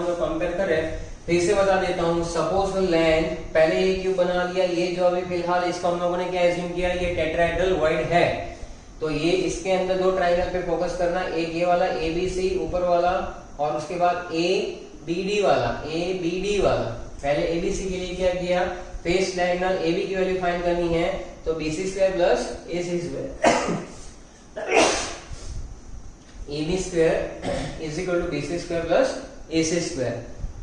लोग कंपेयर करें, फिर से बता देता हूँ। सपोज लेंथ, पहले ये क्यूब बना लिया, ये जो अभी फिलहाल इसको हम लोगों ने क्या एज्यूम किया, ये टेट्राहेड्रल वॉइड है। तो ये इसके अंदर दो ट्रायंगल पे फोकस करना, एक ये वाला ABC ऊपर वाला और उसके बाद ABD वाला। पहले ABC के लिए क्या किया, फेस डायगोनल AB की वैल्यू फाइंड करनी है, तो BC square plus AC square, AB square is equal to BC square plus AC square.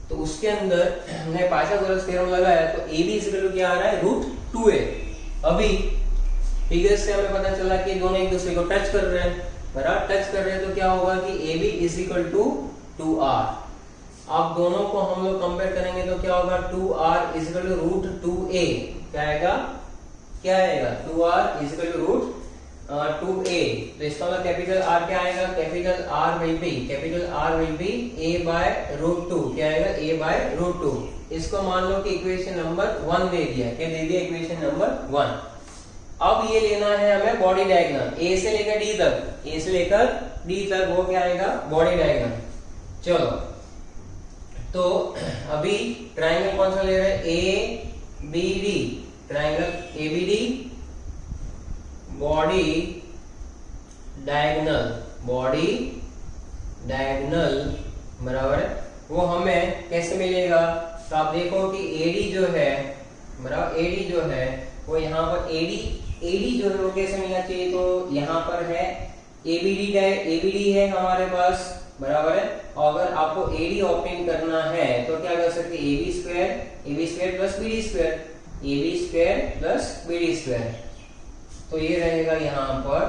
तो उसके अंदर हमने पाइथागोरस थ्योरम लगाया, तो AB इज इक्वल टू क्या आ रहा है, रूट 2A। अभी फिगर से हमें पता चला कि दोनों एक दूसरे को टच कर रहे हैं, बराबर। टच कर रहे हैं तो क्या होगा कि AB is equal to 2R। अब दोनों को हम लोग कंपेयर करेंगे तो क्या होगा, 2R is equal to root 2A, क्या आएगा, 2R is equal to root 2A। तो इसका मतलब कैपिटल R क्या आएगा, capital R will be A by root 2, क्या आएगा, A बाय रूट 2। इसको मान लो कि इक्वेशन नंबर 1 दे दिया, क्या दे दिया, इक्वेशन नंबर 1। अब ये लेना है हमें बॉडी डायगोनल, A से लेकर D तक, A से लेकर डी तक वो क्या आएगा, बॉडी डायग्राम। चलो तो अभी ट्राइंगल कौन सा ले रहे हैं, A B D, triangle A B D, body diagonal, body diagonal बराबर है, वो हमें कैसे मिलेगा। तो आप देखो कि एडी जो है बराबर, एडी जो है वो यहाँ पर एडी जो है वो कैसे मिलना चाहिए, तो यहाँ पर है एबीडी है हमारे पास बराबर है। और अगर आपको एडी ऑब्टेन करना है तो क्या कर सकते हैं, AB square plus BD square, AB square plus BD square. तो ये रहेगा यहाँ पर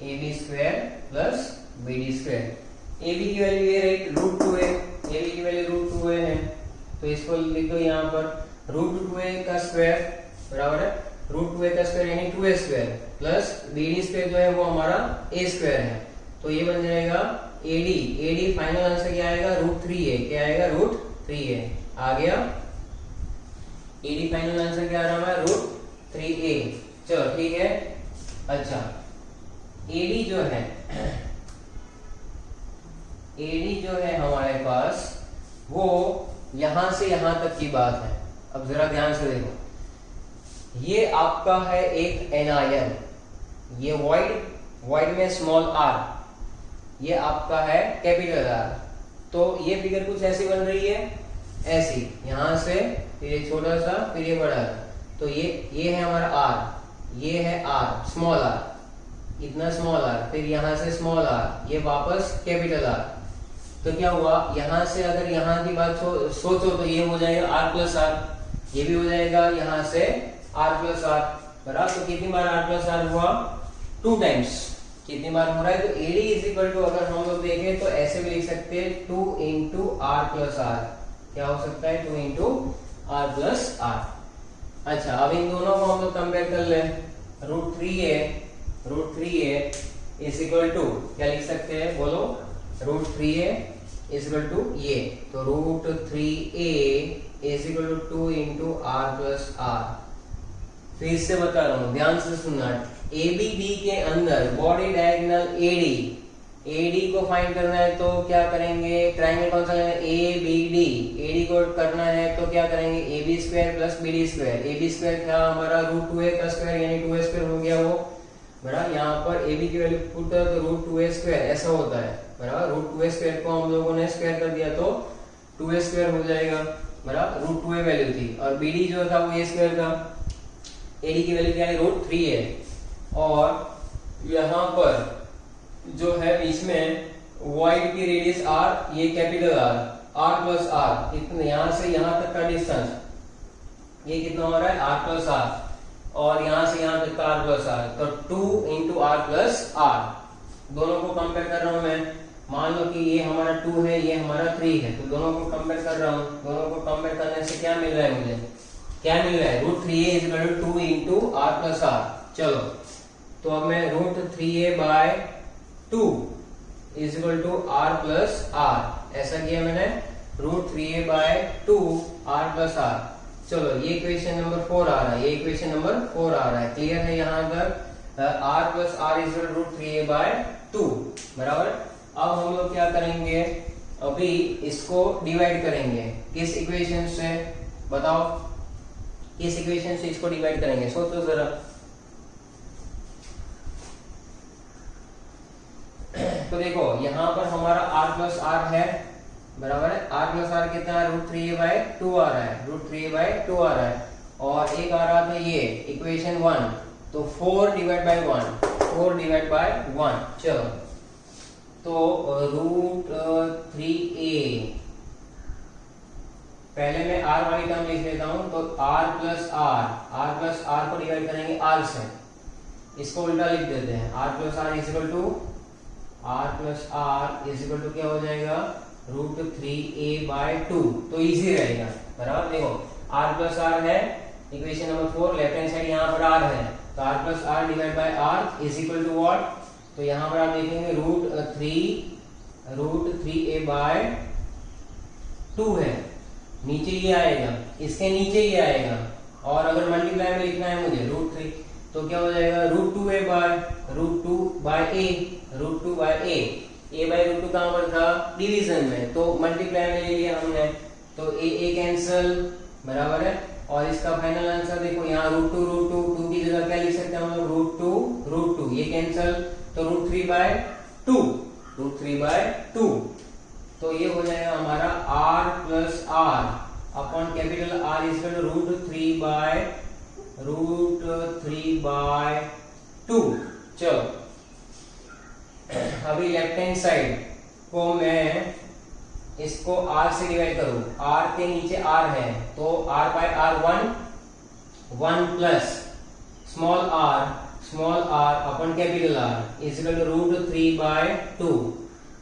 AB square plus BD square. AB की वैल्यू ये रही √2a, एबी की वैल्यू √2a है, तो इसको लिख दो यहाँ पर √2a का स्क्वायर बराबर है, √2a का स्क्वायर यानी 2a square plus BD square जो है वो हमारा a स्क्वायर है। तो ये बन जाएगा एडी फाइनल आंसर क्या आएगा, √3a, क्या आएगा √3a आ गया। एडी फाइनल आंसर क्या आ रहा है, √3a। चलो ठीक है। अच्छा एडी जो है हमारे पास वो यहां से यहां तक की बात है। अब जरा ध्यान से देखो, ये आपका है एक एनायन, ये वॉइड में स्मॉल आर, ये आपका है कैपिटल आर। तो ये फिगर कुछ ऐसी बन रही है, ऐसी, यहां से फिर ये छोटा सा फिर ये बड़ा, तो ये है हमारा आर, ये है आर स्मॉल आर, इतना स्मॉल आर, फिर यहां से स्मॉल आर, ये वापस कैपिटल आर। तो क्या हुआ, यहां से अगर यहां की बात सोचो तो ये हो जाएगा आर प्लस आर, ये भी हो जाएगा यहां से आर प्लस आर बराबर। तो कितनी बार आर प्लस आर हुआ, 2 टाइम्स, कितनी बार हो रहा है। तो एडी इज इक्वल टू, अगर हम लोग देखें तो ऐसे भी लिख सकते हैं 2 इंटू आर प्लस आर, क्या हो सकता है 2 इंटू आर प्लस आर। अच्छा अब इन दोनों को हम लोग कंपेयर कर ले, √3a इज इक्वल टू क्या लिख सकते हैं, बोलो, √3a इज इक्वल टू ये, तो √3a is equal to 2 into R plus R. फिर से बता रहा हूं, ध्यान से सुनना, एबीडी के अंदर बॉडी डायगोनल एडी को फाइंड करना है तो क्या करेंगे, ट्राइंगल कौन सा लेना है, एबीडी, एडी को करना है तो क्या करेंगे, AB square plus BD square. AB square क्या हमारा √2a का स्क्वायर यानी 2a स्क्वायर हो गया वो बराबर। यहाँ पर एबी की वैल्यू पुट करो तो √2a स्क्वायर ऐसा होता है बराबर। √2a स्क्वायर को हम लोगों ने स्क्वायर कर दिया तो 2a स्क्वायर हो जाएगा बराबर, √2a वैल्यू थी। और बीडी जो था वो a स्क्वायर था, एडी की वैल्यू क्या है √3a। और यहाँ पर जो है बीच में वॉइड की रेडियस r, ये कैपिटल R प्लस r, इतने यहाँ से यहाँ तक का डिस्टेंस ये कितना हो रहा है r प्लस r, और यहाँ से यहाँ तक का r प्लस r, तो 2 इंटू आर प्लस r। दोनों को कंपेयर कर रहा हूं मैं, मान लो कि ये हमारा 2 है, ये हमारा 3 है, तो दोनों को कंपेयर कर रहा हूँ। दोनों को कंपेयर करने से क्या मिल रहा है मुझे, क्या मिल रहा है, √3a is equal to 2 into R plus r। चलो तो अब मैं √3a by 2 is equal to R plus R, ऐसा किया मैंने, √3a by 2 are plus are. चलो ये इक्वेशन नंबर 4 आ रहा है, ये इक्वेशन नंबर 4 आ रहा है, क्लियर है। यहाँ तक r plus R is equal to √3a by 2 बराबर। अब हम लोग क्या करेंगे, अभी इसको डिवाइड करेंगे, किस इक्वेशन से बताओ, किस इक्वेशन से इसको डिवाइड करेंगे, सोचो जरा। तो देखो यहाँ पर हमारा r प्लस आर है बराबर है, r प्लस आर कितना है, √3a बाय 2 आ रहा है, √3a बाय 2 आ रहा है। और एक आ रहा था ये इक्वेशन 1, तो 4 डिवाइड बाय 1, 4 डिवाइड बाय 1। चलो तो √3a, पहले मैं r वाली टर्म लिख लेता हूं, तो r प्लस आर को डिवाइड करेंगे r से, इसको उल्टा लिख देते हैं, r plus R is equal to क्या हो जाएगा, √3a बाय 2। तो इजी रहेगा बराबर। देखो r प्लस आर है equation number 4, left hand side यहाँ पर r है, तो r plus R divide by r is equal to what, तो यहाँ पर आप देखेंगे √3a बाय 2 है, नीचे ये आएगा, इसके नीचे ये आएगा। और अगर मल्टीप्लाई में लिखना है मुझे, तो क्या हो जाएगा √2a बाय √2 a बाय √2 कहां पर था डिवीजन में, तो मल्टीप्लाई में ले लिया हमने, तो a कैंसल बराबर है। और इसका फाइनल आंसर देखो यहाँ √2 की जगह क्या लिख सकते हैं हम लोग √2 ये कैंसल, तो √3/2 तो ये हो जाएगा हमारा r plus r upon capital R is √3/2। चलो अभी लेफ्ट हैंड साइड को मैं इसको r से डिवाइड करूं, r के नीचे r है तो r/r 1 plus small r upon capital R is equal to √3/2।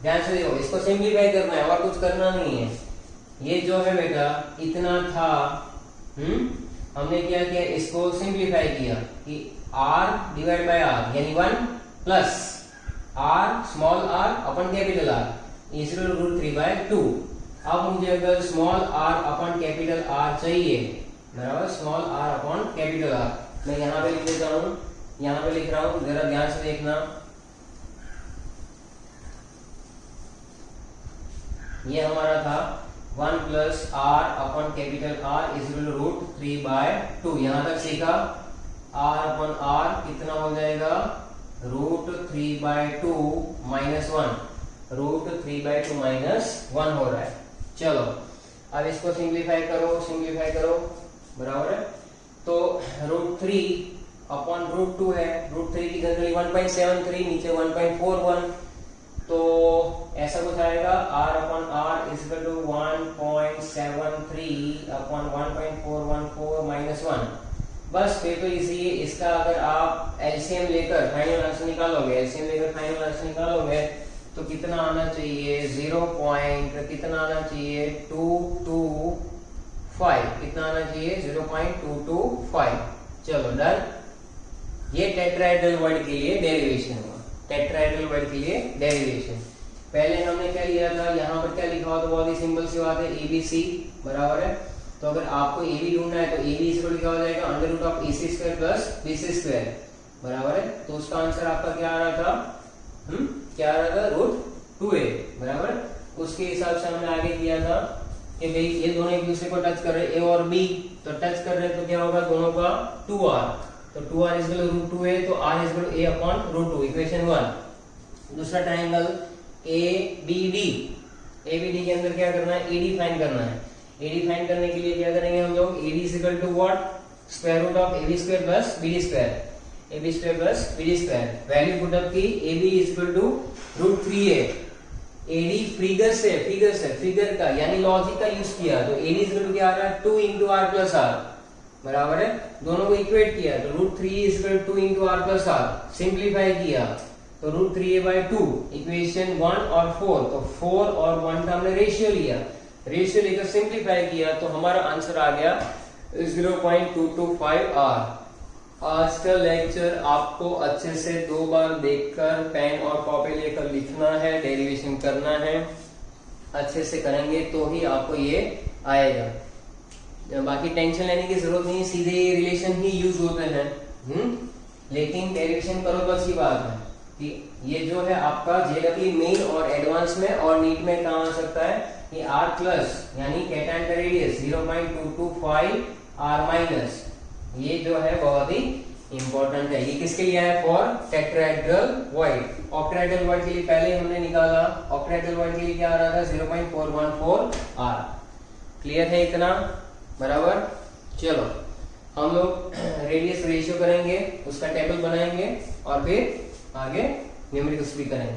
ध्यान से देखो, इसको सिंप्लीफाई करना है और कुछ करना नहीं है। ये जो है बेटा इतना था, हमने क्या किया इसको सिंप्लीफाई किया कि r डिवाइड बाय r यानी 1 plus r small r upon capital R is equal to √3/2। अब मुझे अगर small r upon capital R चाहिए बराबर, small r upon capital R, मैं यहाँ पे लिख देता हूँ, यहाँ पे लिख रहा हूँ, जरा ध्यान से देखना। ये हमारा था 1 plus r upon capital R is equal to √3/2। यहाँ तक सीखा, r अपन r कितना हो जाएगा √3/2 माइनस 1, √3/2 माइनस 1 हो रहा है। चलो अब इसको सिंप्लीफाई करो बराबर है, तो √3 अपॉन √2 है, √3 की जनरली 1.73 नीचे 1.41, तो ऐसा कुछ आएगा r upon r is equal to 1.73 upon 1.414 minus 1। बस फिर तो इजी है, इसका अगर आप एलसीएम लेकर फाइनल आंसर निकालोगे तो कितना आना चाहिए 0.225, कितना आना चाहिए 0.225। चलो डन। ये टेट्राहेड्रल वर्ड के लिए डेरिवेशन हुआ, पहले हमने क्या लिया था, यहाँ पर क्या लिखा हुआ था, बहुत ही सिंपल सी बात है, ABC बराबर है। तो अगर आपको AB ढूंढना है तो AB इक्वल क्या हो जाएगा √AC² प्लस BC² बराबर है। तो उसका आंसर आपका क्या आ रहा था, √2a बराबर। उसके हिसाब से हमने आगे किया था कि भाई ये दोनों एक दूसरे को टच कर रहे हैं, A और B, तो टच कर रहे हैं तो क्या होगा दोनों का 2r, तो 2r is equal to √2a, तो r is equal to a upon √2, equation 1। दूसरा ट्रायंगल ABD के अंदर क्या करना है, AD फाइंड करना है। AD फाइंड करने के लिए क्या करेंगे हम लोग, AD is equal to what, square root of AB² plus BD², value put up की, AB is equal to √3a। AD figure का यानी लॉजिक का यूज किया, तो AD इज इक्वल टू क्या आ रहा है 2 into r plus r बराबर है, दोनों को इक्वेट किया तो √3 is equal to 2 into r plus r, simplify किया तो √3a/2, इक्वेशन 1 और 4, तो 4 और 1 का हमने रेशियो लेकर सिंप्लीफाई किया तो हमारा आंसर आ गया 0.225 r। आज का लेक्चर आपको अच्छे से 2 बार देखकर पेन और कॉपी लेकर लिखना है, डेरिवेशन करना है, अच्छे से करेंगे तो ही आपको ये आएगा। बाकी टेंशन लेने की जरूरत नहीं, सीधे रिलेशन ही यूज होते हैं। लेकिन डेरिवेशन करो तो अच्छी बात है कि ये जो है आपका ज्योग्राफी मेन और एडवांस में और नीट में कहाँ आ सकता है, ये r प्लस यानी कैटायन का रेडियस 0.225 r माइनस, ये जो है बहुत ही इंपॉर्टेंट है। ये किसके लिए है, for tetrahedral void. Octahedral void के लिए पहले हमने निकाला, ऑक्टाहेड्रल वॉइड के लिए क्या आ रहा था 0.414 r। क्लियर है इतना बराबर। चलो हम लोग रेडियस रेशियो करेंगे, उसका टेबल बनाएंगे और फिर आगे न्यूमेरिकल्स भी करेंगे।